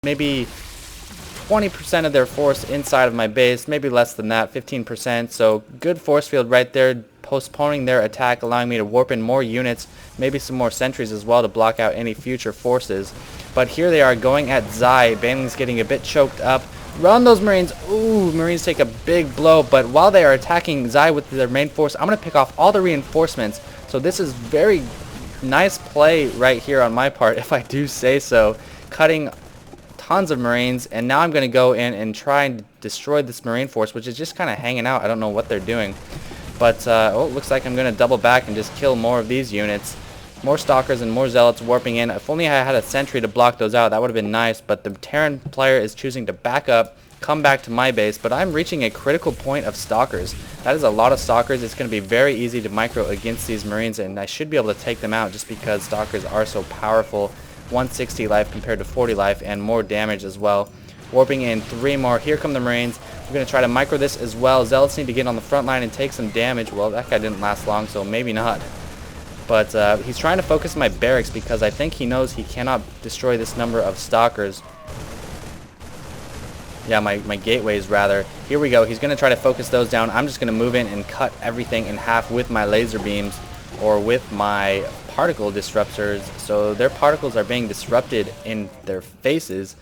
maybe 20% of their force inside of my base, maybe less than that, 15%. So good force field right there, postponing their attack, allowing me to warp in more units, maybe some more sentries as well to block out any future forces. But here they are going at Zai. Baneling's getting a bit choked up. Run those Marines. Ooh, Marines take a big blow. But while they are attacking Zai with their main force, I'm going to pick off all the reinforcements. So this is very nice play right here on my part, if I do say so. Cutting tons of Marines, and now I'm going to go in and try and destroy this Marine force, which is just kind of hanging out. I don't know what they're doing. But, oh, it looks like I'm going to double back and just kill more of these units. More Stalkers and more Zealots warping in. If only I had a sentry to block those out, that would have been nice. But the Terran player is choosing to back up, come back to my base. But I'm reaching a critical point of Stalkers. That is a lot of Stalkers. It's going to be very easy to micro against these Marines, and I should be able to take them out just because Stalkers are so powerful. 160 life compared to 40 life, and more damage as well. Warping in 3 more. Here come the Marines. We're going to try to micro this as well. Zealots need to get on the front line and take some damage. Well, that guy didn't last long, so maybe not. But he's trying to focus my barracks because I think he knows he cannot destroy this number of Stalkers. Yeah, my gateways rather. Here we go. He's going to try to focus those down. I'm just going to move in and cut everything in half with my laser beams or with my particle disruptors. So their particles are being disrupted in their faces.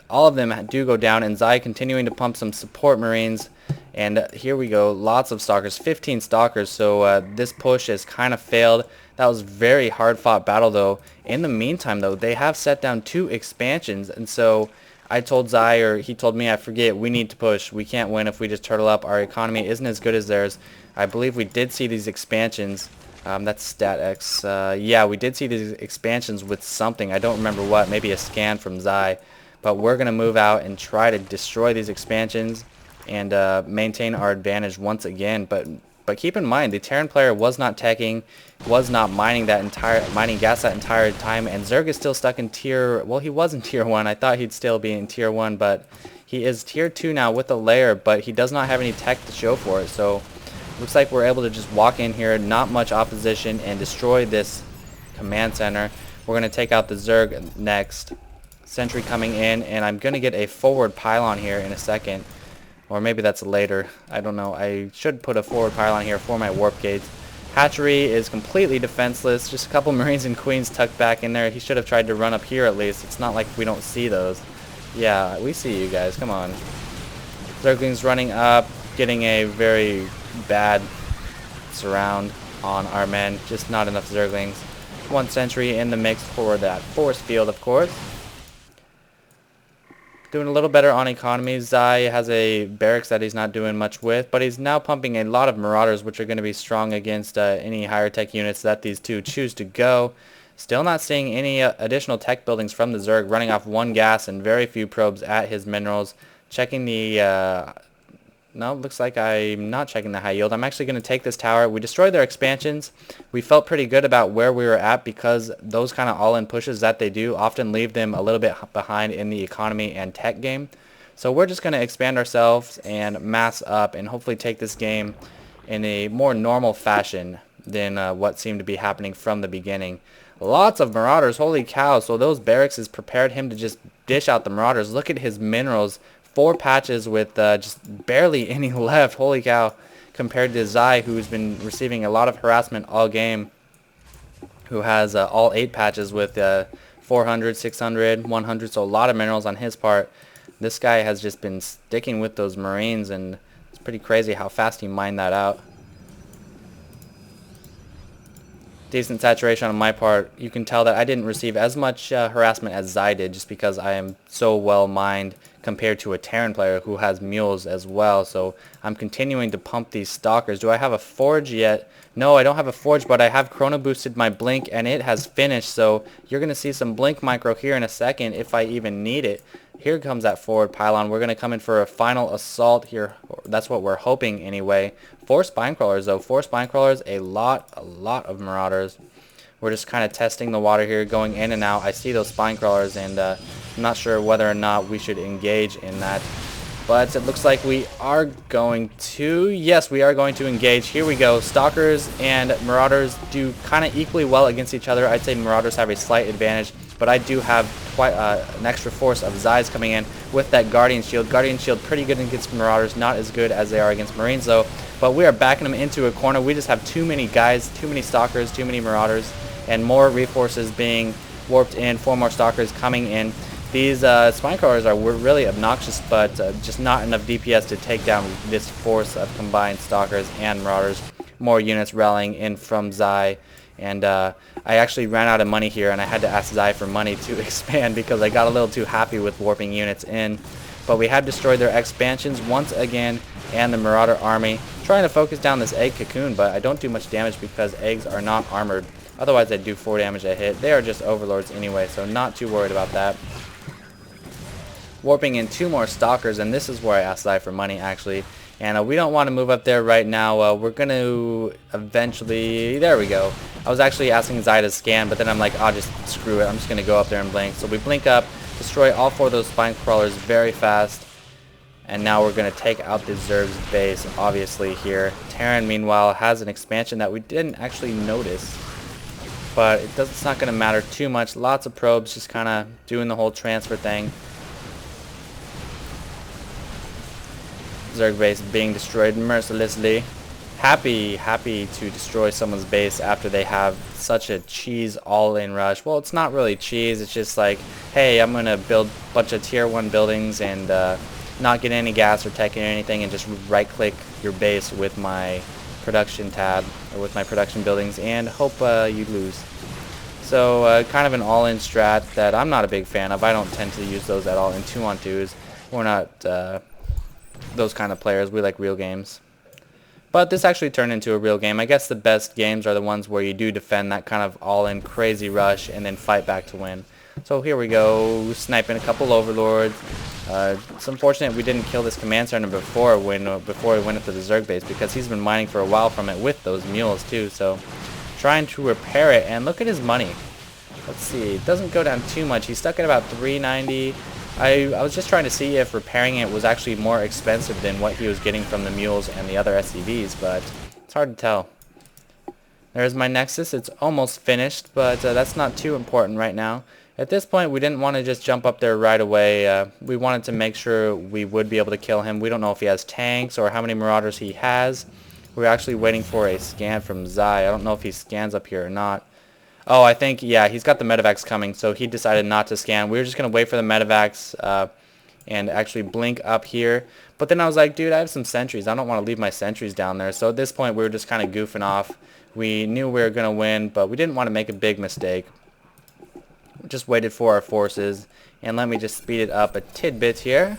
All of them do go down, and Zai continuing to pump some support Marines. And here we go, lots of Stalkers, 15 Stalkers. So this push has kind of failed. That was very hard fought battle though. In the meantime though, they have set down 2 expansions, and so I told Zai, or he told me, I forget, we need to push. We can't win if we just turtle up. Our economy isn't as good as theirs. I believe we did see these expansions. That's StatX. Yeah, we did see these expansions with something. I don't remember what. Maybe a scan from Zai. But we're going to move out and try to destroy these expansions and maintain our advantage once again. But keep in mind, the Terran player was not teching, was not mining gas that entire time, and Zerg is still stuck in tier. Well, he was in tier 1. I thought he'd still be in tier 1, but he is tier 2 now with a layer. But he does not have any tech to show for it. So looks like we're able to just walk in here, not much opposition, and destroy this command center. We're going to take out the Zerg next. Sentry coming in, and I'm going to get a forward pylon here in a second. Or maybe that's later. I don't know. I should put a forward pylon here for my warp gates. Hatchery is completely defenseless. Just a couple Marines and Queens tucked back in there. He should have tried to run up here at least. It's not like we don't see those. Yeah, we see you guys. Come on. Zerglings running up, getting a very bad surround on our men. Just not enough Zerglings. 1 sentry in the mix for that force field, of course. Doing a little better on economy. Zai has a barracks that he's not doing much with, but he's now pumping a lot of Marauders, which are going to be strong against any higher tech units that these two choose to go. Still not seeing any additional tech buildings from the Zerg, running off 1 gas and very few probes at his minerals. Checking the no, looks like I'm not checking the high yield. I'm actually going to take this tower. We destroyed their expansions. We felt pretty good about where we were at because those kind of all-in pushes that they do often leave them a little bit behind in the economy and tech game. So we're just going to expand ourselves and mass up and hopefully take this game in a more normal fashion than what seemed to be happening from the beginning. Lots of Marauders, holy cow. So those barracks has prepared him to just dish out the Marauders. Look at his minerals. 4 patches with just barely any left. Holy cow. Compared to Zai, who's been receiving a lot of harassment all game, who has all 8 patches with 400, 600, 100, so a lot of minerals on his part. This guy has just been sticking with those Marines, and it's pretty crazy how fast he mined that out. Decent saturation on my part. You can tell that I didn't receive as much harassment as Zai did just because I am so well mined compared to a Terran player who has mules as well. So I'm continuing to pump these Stalkers. Do I have a forge yet? No, I don't have a forge, but I have chrono boosted my blink and it has finished. So you're going to see some blink micro here in a second if I even need it. Here comes that forward pylon. We're going to come in for a final assault here. That's what we're hoping anyway. 4 spine crawlers though. 4 spine crawlers, a lot of Marauders. We're just kind of testing the water here, going in and out. I see those spine crawlers, and I'm not sure whether or not we should engage in that. But it looks like we are going to. Yes, we are going to engage. Here we go. Stalkers and Marauders do kind of equally well against each other. I'd say Marauders have a slight advantage, but I do have quite an extra force of Zai's coming in with that Guardian Shield. Guardian Shield pretty good against Marauders, not as good as they are against Marines though. But we are backing them into a corner. We just have too many guys, too many Stalkers, too many Marauders, and more Reforces being warped in, 4 more Stalkers coming in. These spine crawlers are really obnoxious, but just not enough DPS to take down this force of combined Stalkers and Marauders. More units rallying in from Zai, and I actually ran out of money here, and I had to ask Zai for money to expand because I got a little too happy with warping units in. But we have destroyed their expansions once again, and the Marauder army. Trying to focus down this egg cocoon, but I don't do much damage because eggs are not armored. Otherwise I'd do 4 damage a hit. They are just overlords anyway, so not too worried about that. Warping in 2 more Stalkers, and this is where I asked Zai for money actually. And we don't want to move up there right now. We're going to eventually... There we go. I was actually asking Zai to scan, but then I'm like, I'll just screw it. I'm just going to go up there and blink. So we blink up, destroy all 4 of those spine crawlers very fast. And now we're going to take out the Zerg's base, obviously, here. Terran, meanwhile, has an expansion that we didn't actually notice. But it's not going to matter too much. Lots of probes just kind of doing the whole transfer thing. Zerg base being destroyed mercilessly. Happy to destroy someone's base after they have such a cheese all-in rush. Well, it's not really cheese. It's just like, hey, I'm going to build a bunch of tier 1 buildings and not get any gas or tech or anything, and just right-click your base with my production tab or with my production buildings and hope you lose. So kind of an all-in strat that I'm not a big fan of. I don't tend to use those at all in 2-on-2s. We're not those kind of players. We like real games. But this actually turned into a real game. I guess the best games are the ones where you do defend that kind of all-in crazy rush and then fight back to win. So here we go, sniping a couple overlords. It's unfortunate we didn't kill this command center before we went up to the Zerg base, because he's been mining for a while from it with those mules too. So trying to repair it, and look at his money. Let's see, it doesn't go down too much. He's stuck at about 390. I was just trying to see if repairing it was actually more expensive than what he was getting from the mules and the other SCVs, but it's hard to tell. There's my Nexus. It's almost finished, but that's not too important right now. At this point, we didn't want to just jump up there right away. We wanted to make sure we would be able to kill him. We don't know if he has tanks or how many Marauders he has. We're actually waiting for a scan from Zai. I don't know if he scans up here or not. Oh, I think, yeah, he's got the medevacs coming, so he decided not to scan. We were just going to wait for the medevacs and actually blink up here. But then I was like, dude, I have some sentries. I don't want to leave my sentries down there. So at this point, we were just kind of goofing off. We knew we were going to win, but we didn't want to make a big mistake. Just waited for our forces, and let me just speed it up a tidbit here.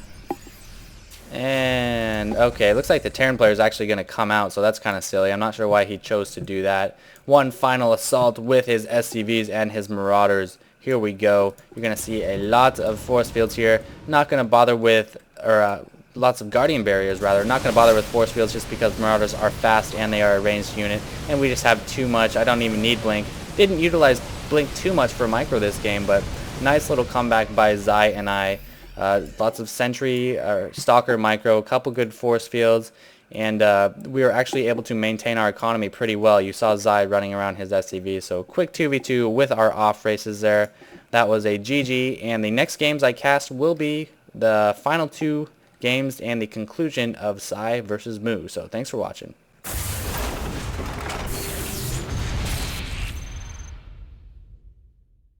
And okay, looks like the Terran player is actually going to come out, so that's kind of silly. I'm not sure why he chose to do that. One final assault with his SCVs and his Marauders. Here we go. You're going to see a lot of force fields here. Not going to bother with, or lots of Guardian barriers rather. Not going to bother with force fields just because Marauders are fast and they are a ranged unit, and we just have too much. I don't even need blink. Didn't utilize blink too much for micro this game, but nice little comeback by Zai and I. Lots of sentry, stalker micro, a couple good force fields, and we were actually able to maintain our economy pretty well. You saw Zai running around his SCV, so quick 2v2 with our off races there. That was a GG, and the next games I cast will be the final 2 games and the conclusion of Psy versus Moo. So thanks for watching.